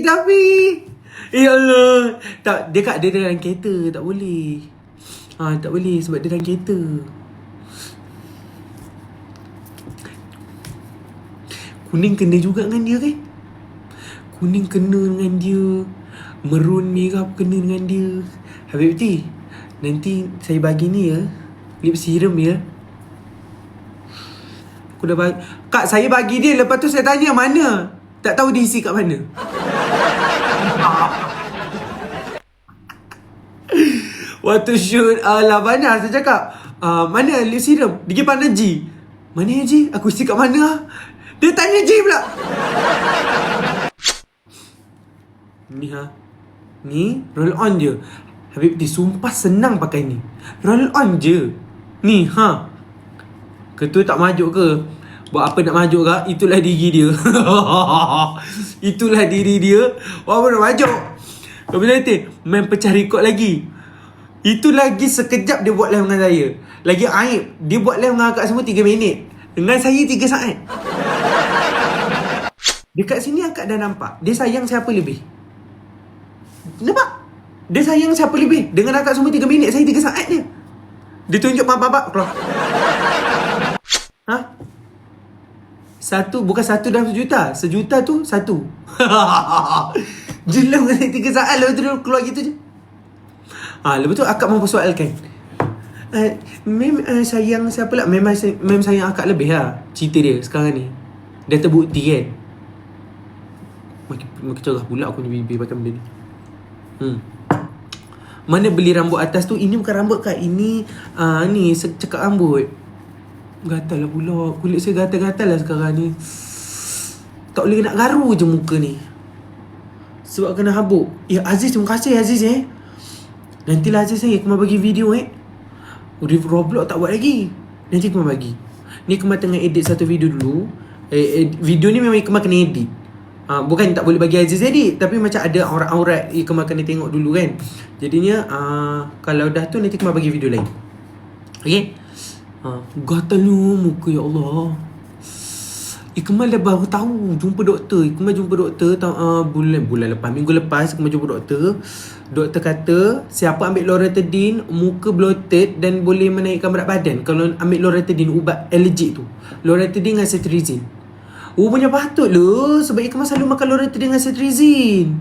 Tapi ya Allah. Tak, dia dalam kereta. Tak boleh. Tak boleh sebab dia dalam kereta. Kuning kena juga dengan dia kan? Kuning kena dengan dia. Merun merah kena dengan dia. Habibti, nanti saya bagi ni ya, lip serum ya. Aku dah bagi. Kak, saya bagi dia. Lepas tu saya tanya mana. Tak tahu dia isi kat mana. Waktu shoot Lavana, saya cakap, mana lip serum? Dia pergi pandang G. Mana ya G? Aku isi kat mana? Dia tanya G pula. Ni roll on je. Habib, disumpah senang pakai ni. Roll on je. Ni Ketua tak majuk ke? Buat apa nak majuk kak? Itulah diri dia. Itulah diri dia. Buat apa nak majuk? Bila nanti main pecah rekod lagi. Itu lagi sekejap dia buat live dengan saya. Lagi aib, dia buat live dengan akak semua 3 minit. Dengan saya 3 saat. Dekat sini akak dah nampak dia sayang siapa lebih. Nampak? Dia sayang siapa lebih. Dengan akak semua 3 minit, saya 3 saat dia. Dia tunjuk babak keluar. Bukan satu dalam sejuta. Sejuta tu satu. Jelas dengan 3 saat. Lepas tu dia keluar gitu je. Lepas tu akak mempersoalkan, Mem sayang siapa lah? Mem sayang akak lebih lah. Cerita dia sekarang ni dah terbukti kan. Makin cerah pula aku ni bibir pakai benda ni. Mana beli rambut atas tu? Ini bukan rambut kak. Ini ni cekak rambut. Gatal lah pula. Kulit saya gatal-gatal lah sekarang ni. Tak boleh nak garu je muka ni sebab kena habuk. Ya Aziz, terima kasih Aziz Nantilah Aziz Kemar bagi video Roblox tak buat lagi. Nanti Kemar bagi. Ni Kemar tengah edit satu video dulu. Video ni memang Kemar kena edit. Bukan tak boleh bagi Aziz edit, tapi macam ada aurat-aurat Kemar kena tengok dulu kan. Jadinya kalau dah tu nanti Kemar bagi video lain. Okay. Gatal muka ya Allah. Kemar dah baru tahu jumpa doktor. Kemar jumpa doktor bulan lepas, minggu lepas Kemar jumpa doktor. Doktor kata siapa ambil Loratadine muka bloated dan boleh menaikkan berat badan kalau ambil Loratadine, ubat allergic tu. Loratadine dengan cetirizine. Punya patut lah sebab Kemar selalu makan Loratadine dengan cetirizine.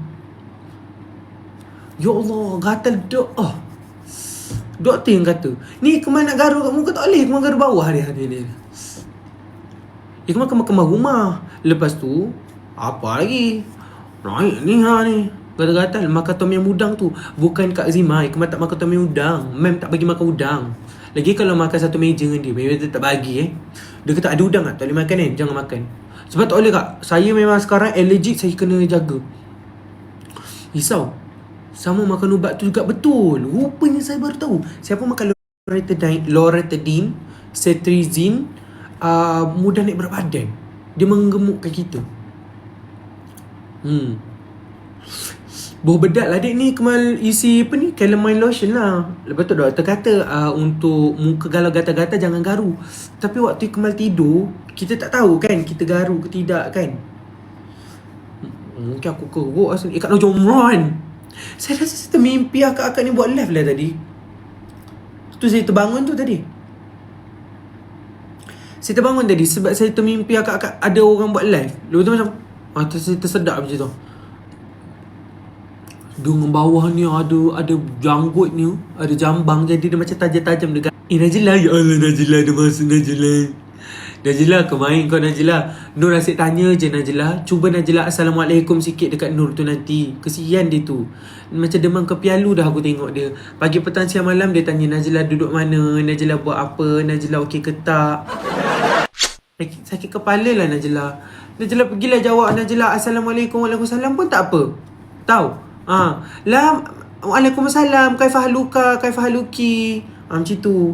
Ya Allah, gatal doktor yang kata ni Kemar nak garu kat muka tak boleh. Kemar garu bawah hari-hari ni. Kemar kemar rumah. Lepas tu apa lagi? Naik ni ni gatal-gatal. Makan tom yum udang tu. Bukan Kak Zima, Kemar tak makan tom yum udang. Mem tak bagi makan udang. Lagi kalau makan satu meja dengan dia, memang dia tak bagi Dia kata ada udang tak boleh makan jangan makan. Sebab tak boleh kak. Saya memang sekarang allergic, saya kena jaga. Risau. Sama makan ubat tu juga betul. Rupanya saya baru tahu. Siapa makan Loratadine, cetirizine, mudah naik berat badan. Dia menggemukkan kita. Bau bedak lah adik ni. Kemal isi apa ni, calamine lotion lah. Lepas tu doktor kata untuk muka kalau gatal-gatal jangan garu. Tapi waktu Kemal tidur, kita tak tahu kan kita garu ke tidak kan. Mungkin aku keruk asal Kak Najomran. Saya rasa saya termimpi akak-akak ni buat live lah tadi. Tu saya terbangun tu tadi. Saya terbangun tadi sebab saya termimpi akak-akak ada orang buat live. Lepas tu macam saya tersedak macam tu. Dengan bawah ni ada janggut ni, ada jambang, jadi dia macam tajam-tajam dekat. Najila, ya Allah Najila, dia masuk Najila. Najila, kemain kau Najila. Nur asyik tanya je Najila. Cuba Najila Assalamualaikum sikit dekat Nur tu nanti. Kesian dia tu. Macam demam kepialu dah aku tengok dia. Pagi, petang, siang, malam dia tanya Najila duduk mana, Najila buat apa, Najila okey ke tak. Sakit kepala lah Najila. Najila pergilah jawab Najila Assalamualaikum, Waalaikumsalam pun tak apa. Tahu? Lah, Waalaikumsalam, kaifahaluka, kaifahaluki. Macam tu.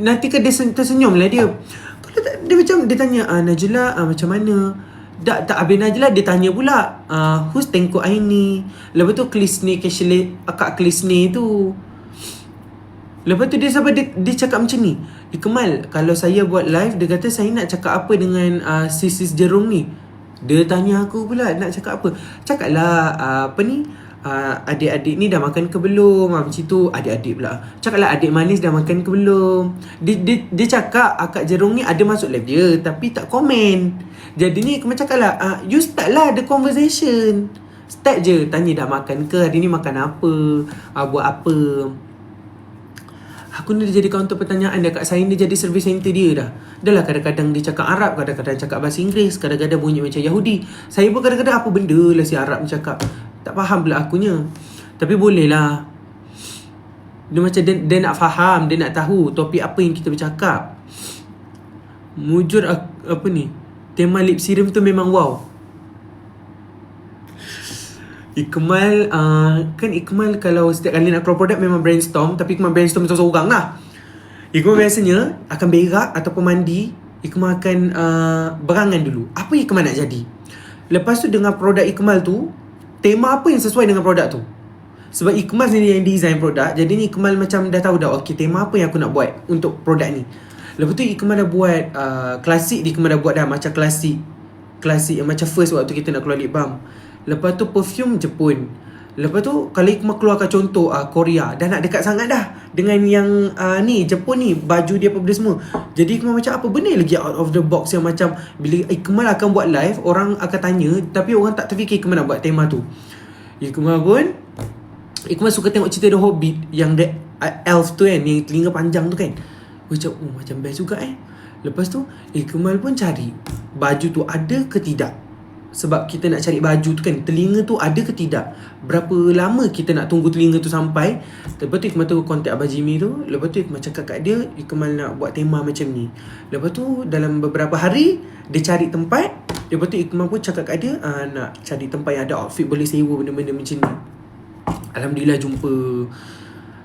Nanti kan dia tersenyum lah dia. Kalau tak, dia macam dia tanya Najila macam mana. Tak habis Najila dia tanya pula who's Tengku Aini. Lepas tu Klisni akak Klisni tu. Lepas tu dia sampai dia cakap macam ni, Kemal, kalau saya buat live dia kata saya nak cakap apa dengan sis Jerung ni. Dia tanya aku pula nak cakap apa. Cakaplah adik-adik ni dah makan ke belum? Macam tu. Adik-adik pula. Cakaplah adik manis dah makan ke belum? Dia cakap akak Jerung ni ada masuk live dia tapi tak komen. Jadi ni aku cakaplah you start lah the conversation. Start je. Tanya dah makan ke? Hari ni makan apa? Buat apa? Aku ni dia jadi kaunter pertanyaan dia. Kat saya ni jadi service center dia dah. Dah lah kadang-kadang dia cakap Arab, kadang-kadang cakap bahasa Inggeris, kadang-kadang bunyi macam Yahudi. Saya pun kadang-kadang apa benda lah si Arab ni cakap. Tak faham pula akunya. Tapi boleh lah. Dia macam dia nak faham, dia nak tahu topik apa yang kita bercakap. Mujur apa ni? Tema lip serum tu memang wow. Ikmal kan Ikmal kalau setiap kali nak keluar produk memang brainstorm. Tapi Ikmal brainstorm seorang lah. Ikmal biasanya akan berak ataupun mandi. Ikmal akan berangan dulu apa Ikmal nak jadi. Lepas tu dengan produk Ikmal tu, tema apa yang sesuai dengan produk tu. Sebab Ikmal sendiri yang design produk. Jadi ni Ikmal macam dah tahu dah, okay, tema apa yang aku nak buat untuk produk ni. Lepas tu Ikmal dah buat klasik. Ikmal dah buat dah macam klasik yang macam first waktu kita nak keluar lip balm. Lepas tu perfume Jepun. Lepas tu kalau Ikmal keluarkan contoh Korea, dah nak dekat sangat dah dengan yang ni Jepun ni, baju dia apa benda semua. Jadi Ikmal macam apa benda lagi out of the box yang macam bila Ikmal akan buat live, orang akan tanya tapi orang tak terfikir Ikmal nak buat tema tu. Ikmal suka tengok cerita The Hobbit yang the elf tu kan, yang telinga panjang tu kan. Macam macam best juga Lepas tu Ikmal pun cari baju tu ada ke tidak. Sebab kita nak cari baju tu kan, telinga tu ada ke tidak, berapa lama kita nak tunggu telinga tu sampai. Lepas tu Ikmal tu kontak Abang Jimmy tu. Lepas tu Ikmal cakap kat dia, Ikmal nak buat tema macam ni. Lepas tu dalam beberapa hari dia cari tempat. Lepas tu Ikmal pun cakap kat dia nak cari tempat yang ada outfit boleh sewa benda-benda macam ni. Alhamdulillah jumpa.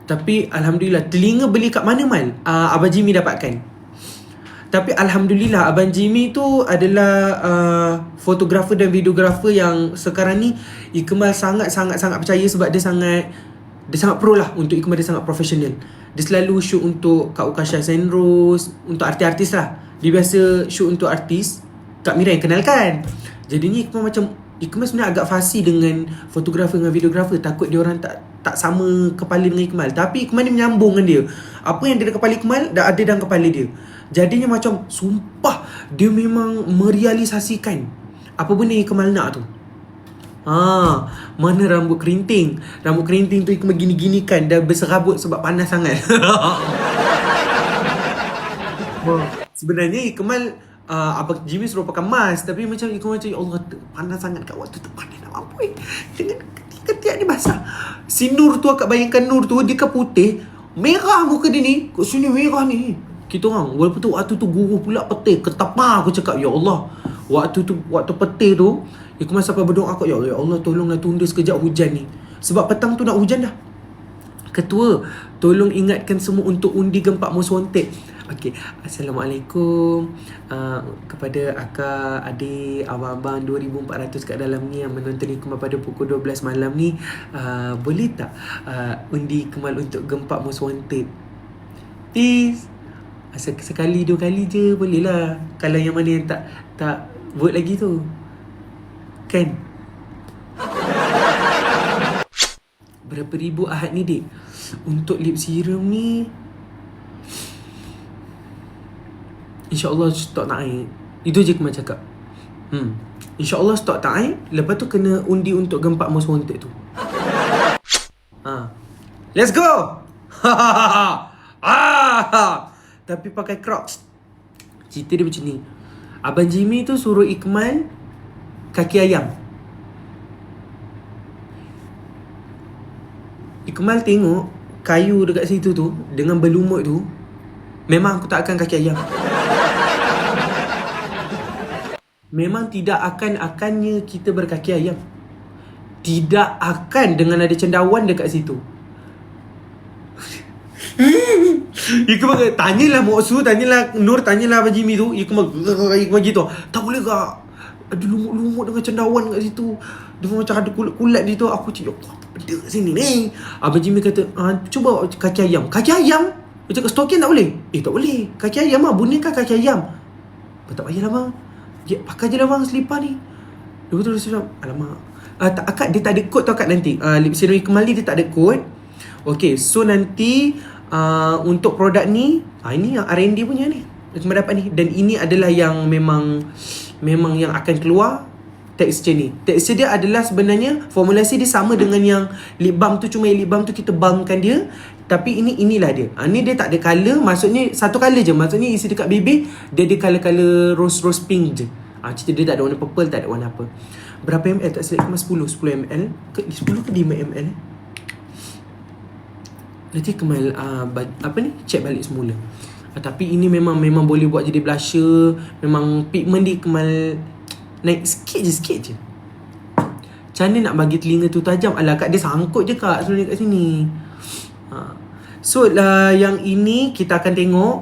Tapi Alhamdulillah telinga beli kat mana Mal? Abang Jimmy dapatkan. Tapi Alhamdulillah Abang Jimmy tu adalah fotografer dan videografer yang sekarang ni Ikmal sangat-sangat percaya. Sebab dia sangat pro lah untuk Ikmal. Dia sangat profesional. Dia selalu shoot untuk Kak Ukasha Senrose, untuk artis-artis lah. Dia biasa shoot untuk artis Kak Mira yang kenalkan. Jadi ni Ikmal sebenarnya agak fasi dengan fotografer dengan videografer. Takut dia orang tak sama kepala dengan Ikmal. Tapi Ikmal ni menyambung dengan dia. Apa yang ada dalam kepala Ikmal dah ada dalam kepala dia. Jadinya macam sumpah dia memang merealisasikan apa benda yang Ikmal nak tu. Mana rambut kerinting. Rambut kerinting tu Ikmal gini-ginikan, dah berserabut sebab panas sangat. Sebenarnya Ikmal Abang Jimmy suruh pakai mask, tapi macam Ikmal macam ya Allah, panas sangat kat waktu tu. Panas nak mampu dengan ketiak ni basah. Si Nur tu, akak bayangkan Nur tu, dia kan putih, merah muka dia ni. Kat sini merah ni. Kita orang walaupun tu waktu tu guruh pula petir ketapa. Aku cakap ya Allah, waktu petir tu Ikmal sampai berdoa, aku ya Allah tolonglah tunda sekejap hujan ni. Sebab petang tu nak hujan dah. Ketua, tolong ingatkan semua untuk undi Gempak Most Wanted. Okey, Assalamualaikum kepada akak, adik, abang-abang 2400 kat dalam ni yang menonton Ikmal pada pukul 12 malam ni. Boleh tak undi Ikmal untuk Gempak Most Wanted? Please. Sekali 2 kali je boleh lah. Kalau yang mana yang tak vote lagi tu kan. Berapa ribu Ahad ni dik untuk lip serum ni? InsyaAllah stok tak naik. Itu je Ikmal cakap. InsyaAllah stok tak naik. Lepas tu kena undi untuk Gempak Most Wanted tu. Let's go. Tapi pakai Crocs. Cerita dia macam ni. Abang Jimmy tu suruh Ikmal kaki ayam. Ikmal tengok kayu dekat situ tu dengan berlumut tu, memang aku tak akan kaki ayam. Memang tidak akan-akannya kita berkaki ayam. Tidak akan dengan ada cendawan dekat situ. Ikmal tanyalah Moksu, tanyalah Nur, tanyalah Abang Jimmy tu. Ikmal gitu. Tak boleh kak, ada lumut-lumut dengan cendawan kat situ. Dia macam ada kulat-kulat di situ. Aku cakap apa benda kat sini ni. Abang Jimmy kata cuba kaki ayam. Kaki ayam? Dia cakap stokin tak boleh? Tak boleh. Kaki ayam lah, bunyikan kaki ayam. Tak payahlah bang, pakai je lah bang selipar ni. Lepas tu rasa macam alamak, tak, akak dia tak ada kod tau akak nanti. Lip serum Ikmal ni dia tak ada kod. Okay, so nanti untuk produk ni, ini yang R&D punya ni Ikmal dapat ni. Dan ini adalah yang memang yang akan keluar tekstur ni. Tekstur dia adalah sebenarnya formulasi dia sama dengan yang lip balm tu, cuma lip balm tu kita balmkan dia. Tapi inilah dia. Ni dia tak ada colour, maksudnya satu colour je. Maksudnya isi dekat bibir dia ada colour-colour rose pink je. Cerita dia tak ada warna purple, tak ada warna apa. Berapa ml tak silap Kemal? 10 ml ke 10 ke 5 ml Nanti Kemal check balik semula. Tapi ini memang boleh buat jadi blusher. Memang pigment dia Kemal naik sikit je. Macam mana nak bagi telinga tu tajam? Alah kak, dia sangkut je kak sebenarnya kat sini. So yang ini kita akan tengok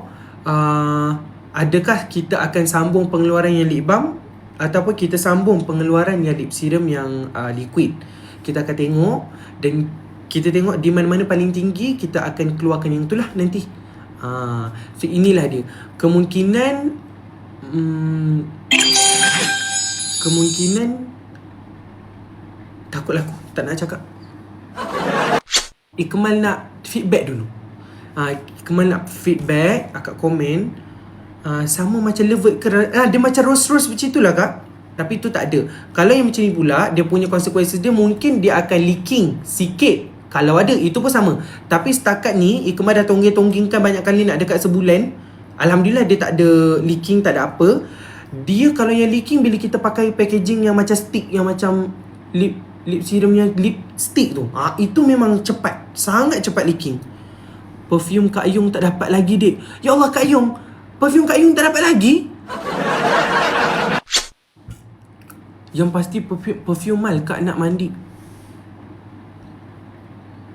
adakah kita akan sambung pengeluaran yang lip balm ataupun kita sambung pengeluaran yang lip serum yang liquid. Kita akan tengok dan kita tengok di mana-mana paling tinggi, kita akan keluarkan yang itulah nanti. So inilah dia. Kemungkinan takutlah aku tak nak cakap. Kemal nak feedback dulu. Kemal nak feedback, akak komen. Sama macam level ke, dia macam rose macam itulah kak. Tapi tu tak ada. Kalau yang macam ni pula, dia punya konsekuensi dia mungkin dia akan leaking sikit. Kalau ada, itu pun sama. Tapi setakat ni Ikmal dah tongging-tonggingkan banyak kali nak dekat sebulan. Alhamdulillah dia tak ada leaking, tak ada apa. Dia kalau yang leaking bila kita pakai packaging yang macam stick, yang macam lip serum yang lip stick tu, itu memang cepat, sangat cepat leaking. Perfume Kak Yung tak dapat lagi dek. Ya Allah Kak Yung, perfume Kak Yung tak dapat lagi. Yang pasti perfume Mal Kak nak mandi.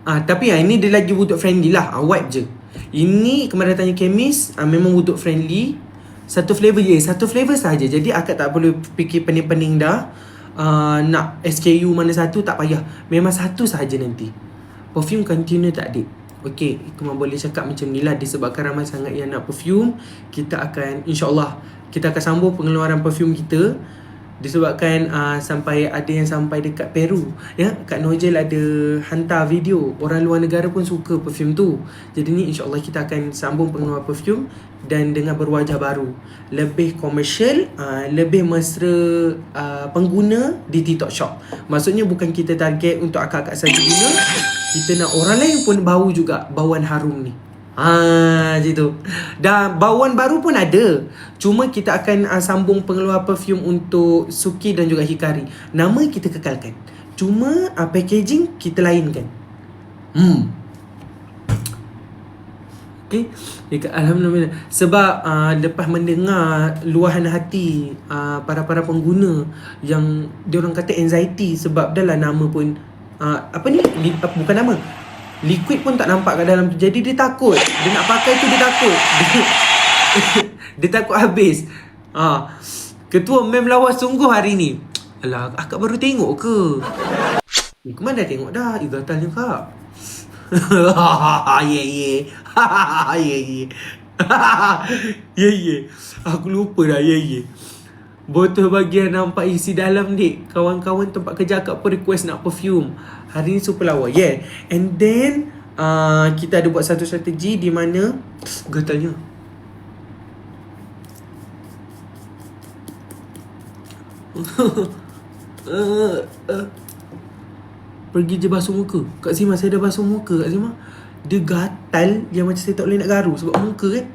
Tapi ini dia lagi wuduk friendly lah. Wipe je. Ini kemarin tanya kemis, memang wuduk friendly. Satu flavor je, satu flavor saja. Jadi akak tak perlu fikir pening-pening dah. Nak SKU mana satu, tak payah. Memang satu saja nanti. Perfume container tak ada. Okay, Ikmal boleh cakap macam ni lah. Disebabkan ramai sangat yang nak perfume, kita akan, insyaAllah kita akan sambung pengeluaran perfume kita. Disebabkan sampai ada yang sampai dekat Peru, ya, Kak Nojel ada hantar video, orang luar negara pun suka perfume tu. Jadi ni insyaAllah kita akan sambung pengeluaran perfume dan dengan berwajah baru, lebih komersial, lebih mesra pengguna di TikTok Shop. Maksudnya bukan kita target untuk akak-akak saja guna, kita nak orang lain pun bau juga bauan harum ni. Situ. Dan bauan baru pun ada. Cuma kita akan sambung pengeluar perfume untuk Suki dan juga Hikari. Nama kita kekalkan. Cuma packaging kita lainkan. Okay. Alhamdulillah. Sebab lepas mendengar luahan hati para pengguna yang diorang kata anxiety sebab dah lah nama pun bukan nama, liquid pun tak nampak kat dalam tu. Jadi dia takut. Dia nak pakai tu dia takut. Dia takut habis. Ketua mem lawas sungguh hari ni. Alah, akak baru tengok ke? Kemana dah tengok dah? Gatalnya kak. Ye. Aku lupa dah. Ye. Botol bagian nampak isi dalam dek. Kawan-kawan tempat kerja akak pun request nak perfume. Hari ni super lawa. Yeah. And then kita ada buat satu strategi di mana gatalnya. Pergi je basuh muka. Kak Zima, saya dah basuh muka Kak Zima. Dia gatal yang macam saya tak boleh nak garu sebab muka kan.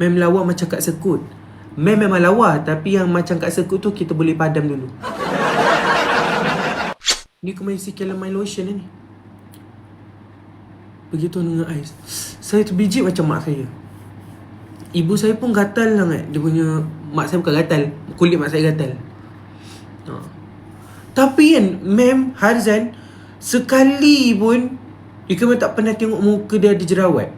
Mem lawa macam Kak Sekut. Mem memang lawa, tapi yang macam Kak Sekut tu kita boleh padam dulu. Ni kemarin isi calamine lotion ni. Begitu dengan ais. Saya terbiji macam mak saya. Ibu saya pun gatal sangat. Dia punya, mak saya bukan gatal, kulit mak saya gatal. Tapi kan Mem Harzan, sekali pun Ikmal tak pernah tengok muka dia ada jerawat.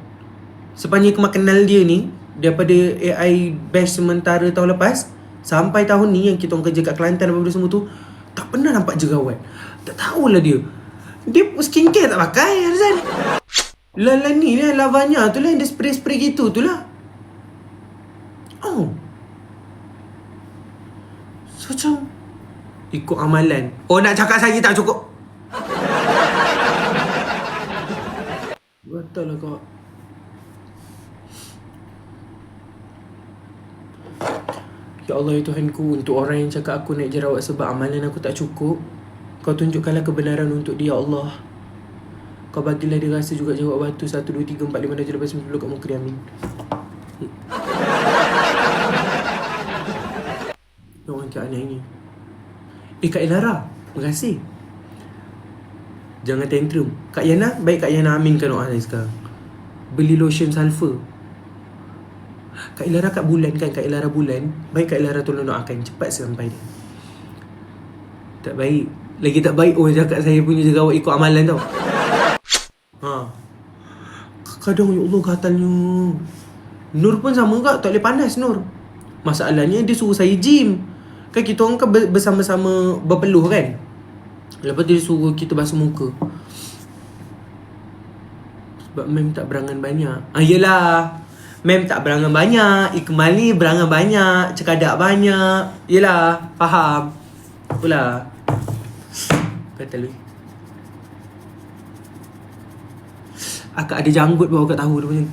Sepanjang Ikmal kenal dia ni, daripada AI batch sementara tahun lepas sampai tahun ni yang kita orang kerja kat Kelantan apa semua tu, tak pernah nampak jerawat. Tak tahulah dia skincare tak pakai Harzan. Lala ni lah, lavanya tu lah yang dia spray-spray gitu tu lah. So macam Ikut amalan. Oh, nak cakap saya tak cukup. Betul lah kak. Ya Allah ya Tuhanku, untuk orang yang cakap aku naik jerawat sebab amalan aku tak cukup, Kau tunjukkanlah kebenaran untuk dia, ya Allah. Kau bagilah dia rasa juga jawab batu 1, 2, 3, 4, 5, 6, 7, 8, 9, 10 kat muka dia, amin. Orang Kak Anah ni. Kak Elara, terima kasih. Jangan tantrum. Kak Yana, baik Kak Yana aminkan doa saya sekarang. Beli lotion sulfur. Kak Elara kat bulan kan, Kak Elara bulan. Baik Kak Elara tolong doakan cepat sampai dia. Tak baik. Lagi tak baik cakap saya punya jerawat ikut amalan tau. Kadang ya Allah gatalnya. Nur pun sama kak, tak boleh panas Nur. Masalahnya dia suruh saya gym. Kan kita orang kan bersama-sama berpeluh kan. Lepas tu dia suruh kita basuh muka. Sebab mem tak berangan banyak. Yelah, mem tak berangan banyak, Ikmal ni berangan banyak, cekadak banyak. Yelah, faham. Itulah. Kata lu. Akak ada janggut baru akak tahu dia macam.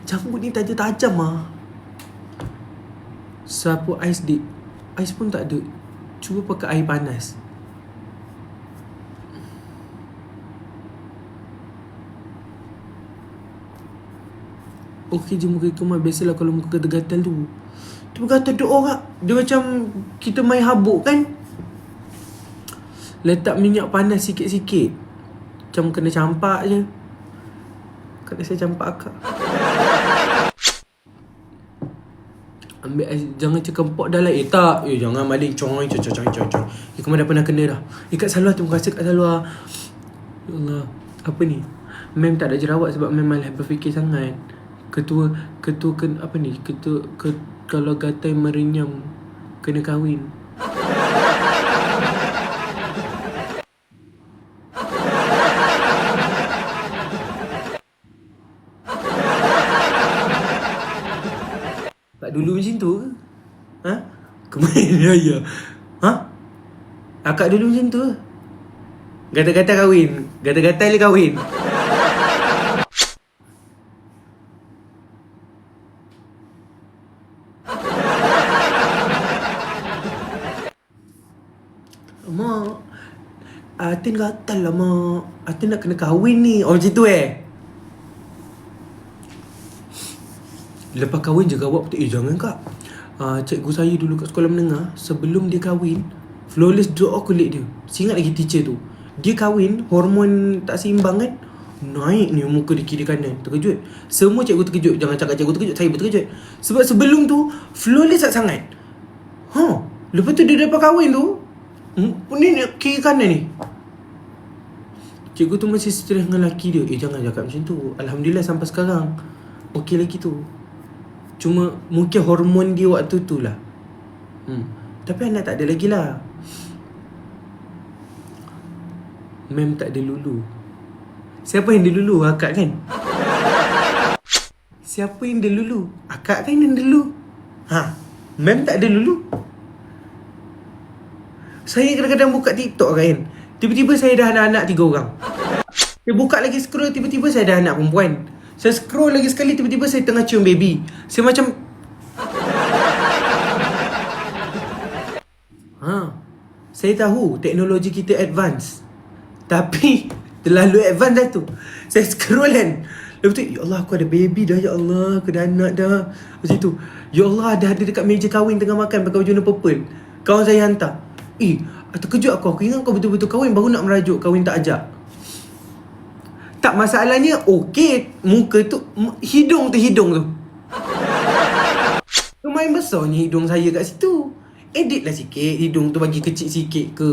Janggut ni tajam-tajam lah. Sapu ais dik. Ais pun tak ada. Cuba pakai air panas. Okey je muka Ikmal. Biasalah kalau muka gatal-gatal tu. Tu gatal doa kak. Dia macam kita main habuk kan. Letak minyak panas sikit-sikit. Macam kena campak je. Kena saya campak akak. Ambil ais, jangan cekempok dalam. Tak. Jangan maling coy. Ikmal dah pernah kena dah. Kat Salwa, terima kasih kat Salwa. Ya Allah. Apa ni? Mem tak ada jerawat sebab mem malah berfikir sangat. Ketua apa ni? Kalau gatai merenyam kena kahwin. Tak dulu macam tu ke? Kemarin raya. Akak dulu macam tu ke? Gata-gata kahwin. Gata-gata dia kahwin. Mak, Atin gatal lah mak. Atin nak kena kahwin ni. Oh macam tu Lepas kahwin je awak betul. Jangan kak. Cikgu saya dulu kat sekolah menengah, sebelum dia kahwin, flawless drop kulit dia. Saya ingat lagi teacher tu. Dia kahwin, hormon tak seimbang kan, naik ni muka di kiri kanan. Terkejut. Semua cikgu terkejut. Jangan cakap cikgu terkejut, saya pun terkejut. Sebab sebelum tu flawless sangat. Lepas tu dia dapat kahwin tu, ni kiri kanan ni. Cikgu tu masih stres dengan lelaki dia. Jangan cakap macam tu. Alhamdulillah sampai sekarang okey lagi tu. Cuma mungkin hormon dia waktu tu lah. Tapi anak tak ada lagi lah. Mem tak ada lulu. Siapa yang ada lulu? Akak kan? Siapa yang ada lulu? Akak kan yang ada lulu. Mem tak ada lulu. Saya kadang-kadang buka TikTok kan, tiba-tiba saya dah ada anak 3 orang. Saya buka lagi scroll, tiba-tiba saya dah anak perempuan. Saya scroll lagi sekali, tiba-tiba saya tengah cium baby. Saya macam saya tahu teknologi kita advance, tapi terlalu advance dah tu. Saya scroll kan, lepas tu ya Allah aku ada baby dah, ya Allah aku ada anak dah. Macam tu. Ya Allah dah ada dekat meja kahwin tengah makan pakai baju warna purple. Kawan saya hantar. Terkejut aku ingat kau betul-betul kahwin, baru nak merajuk kahwin tak ajak. Tak, masalahnya okey, muka tu, hidung tu lumayan besarnya hidung saya kat situ. Edit lah sikit hidung tu, bagi kecil sikit ke.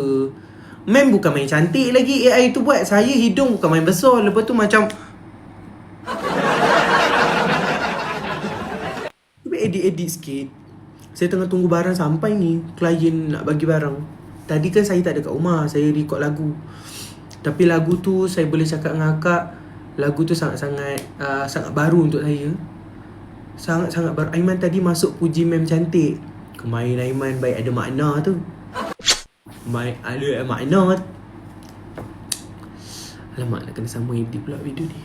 Mem bukan main cantik lagi AI tu buat. Saya hidung bukan main besar. Lepas tu macam edit sikit. Saya tengah tunggu barang sampai ni. Klien nak bagi barang. Tadi kan saya tak ada kat rumah, saya record lagu. Tapi lagu tu saya boleh cakap dengan akak, lagu tu sangat baru untuk saya. Sangat-sangat baru. Aiman tadi masuk puji mem cantik. Kemain Aiman baik ada makna tu. Baik ada makna. Alamak, nak kena sama edit pula video ni.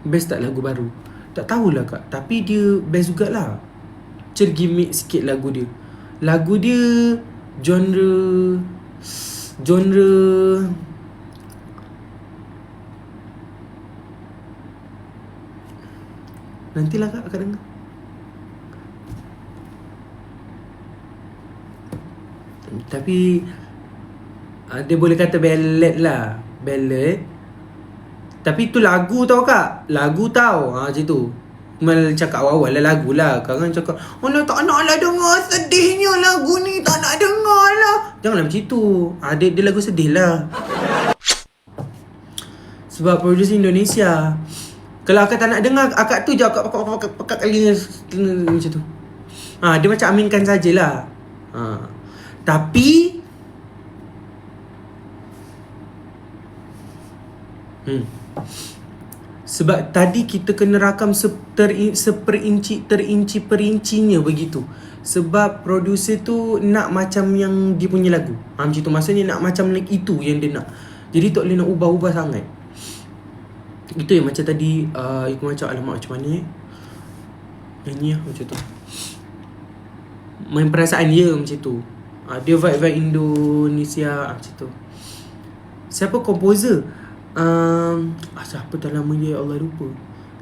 Best tak lagu baru? Tak tahulah kak, tapi dia best jugalah. Gimmick sikit lagu dia. Lagu dia genre nantilah kak akan dengar. Tapi dia boleh kata ballad lah. Ballad. Tapi tu lagu tau kak. Lagu tau. Macam tu. Mal cakap awal-awal lah lagu lah. Kan cakap, oh lah tak nak lah dengar. Sedihnya lagu ni. Tak nak dengar lah. Janganlah macam tu. Dia lagu sedih lah. Sebab producer Indonesia. Kalau akak tak nak dengar, akak tu je akak pakat kali macam tu. Dia macam aminkan sajalah. Tapi sebab tadi kita kena rakam terinci-perincinya begitu. Sebab producer tu nak macam yang dia punya lagu. Macam tu, maksudnya nak macam itu yang dia nak. Jadi tak boleh nak ubah-ubah sangat. Itu yang macam tadi Iku macam alamak macam mana nyanyi lah macam tu. Main perasaan dia macam tu. Dia vibe-vibe Indonesia macam tu. Siapa komposer? Siapa tak lama dia, Allah lupa.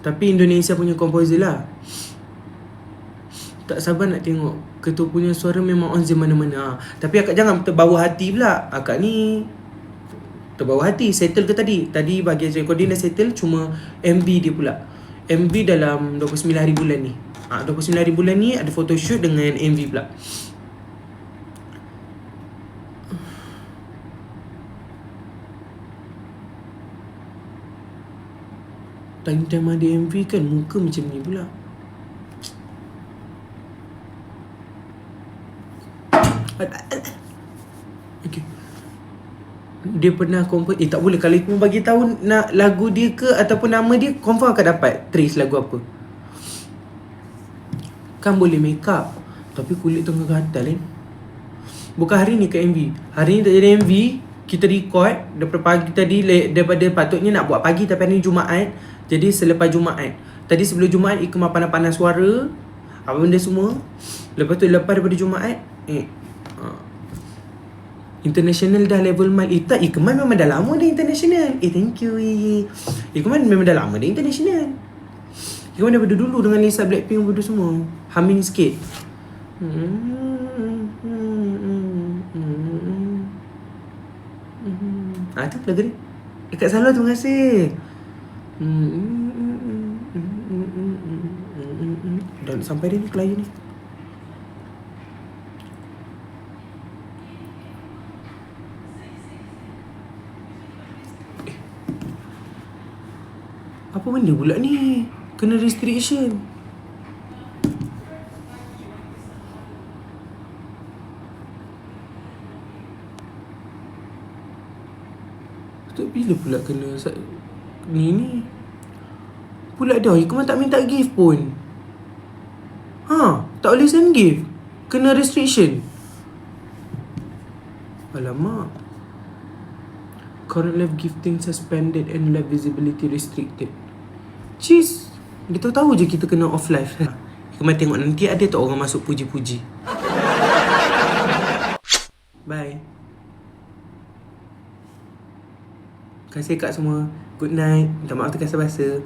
Tapi Indonesia punya komposer lah. Tak sabar nak tengok. Ketua punya suara memang on the mana-mana. Tapi akak jangan terbawa hati pula. Akak ni terbawa hati. Settle ke tadi? Tadi bagi recording dah settle. Cuma MV dia pula. MV dalam 29 hari bulan ni. 29 hari bulan ni ada photoshoot dengan MV pula. Time-time ada MV kan muka macam ni pula. Okay. Dia pernah kompos. Tak boleh. Kalau Iku bagi tahu nak lagu dia ke ataupun nama dia, confirm akan dapat trace lagu apa. Kan boleh make up, tapi kulit tengah gatal kan. Bukan hari ni ke MV. Hari ni tak jadi MV. Kita record daripada pagi tadi. Daripada patutnya nak buat pagi, tapi hari ni Jumaat. Jadi selepas Jumaat. Tadi sebelum Jumaat Iku panas-panas suara, apa benda semua. Lepas tu lepas daripada Jumaat international dah level mile. Tak, Ikman memang dah lama dah international. Thank you. Ikman memang dah lama dah international. Ikman daripada dulu dengan Lisa Blackpink benda semua. Humming sikit. Tu lagu ni. Dekat Salwa, terima kasih. Dan sampai dia ni klien ni. Apa benda pula ni? Kena restriction. Tu bila pula kena ni pula dah. Ikman tak minta gift pun. Tak boleh send gift. Kena restriction. Alamak. Current live gifting suspended and live visibility restricted. Cheese. Kita tahu je kita kena off live. Ikman tengok nanti ada tak orang masuk puji-puji. Bye. Terima kasih kak semua. Good night. Minta maaf terkasa-basa.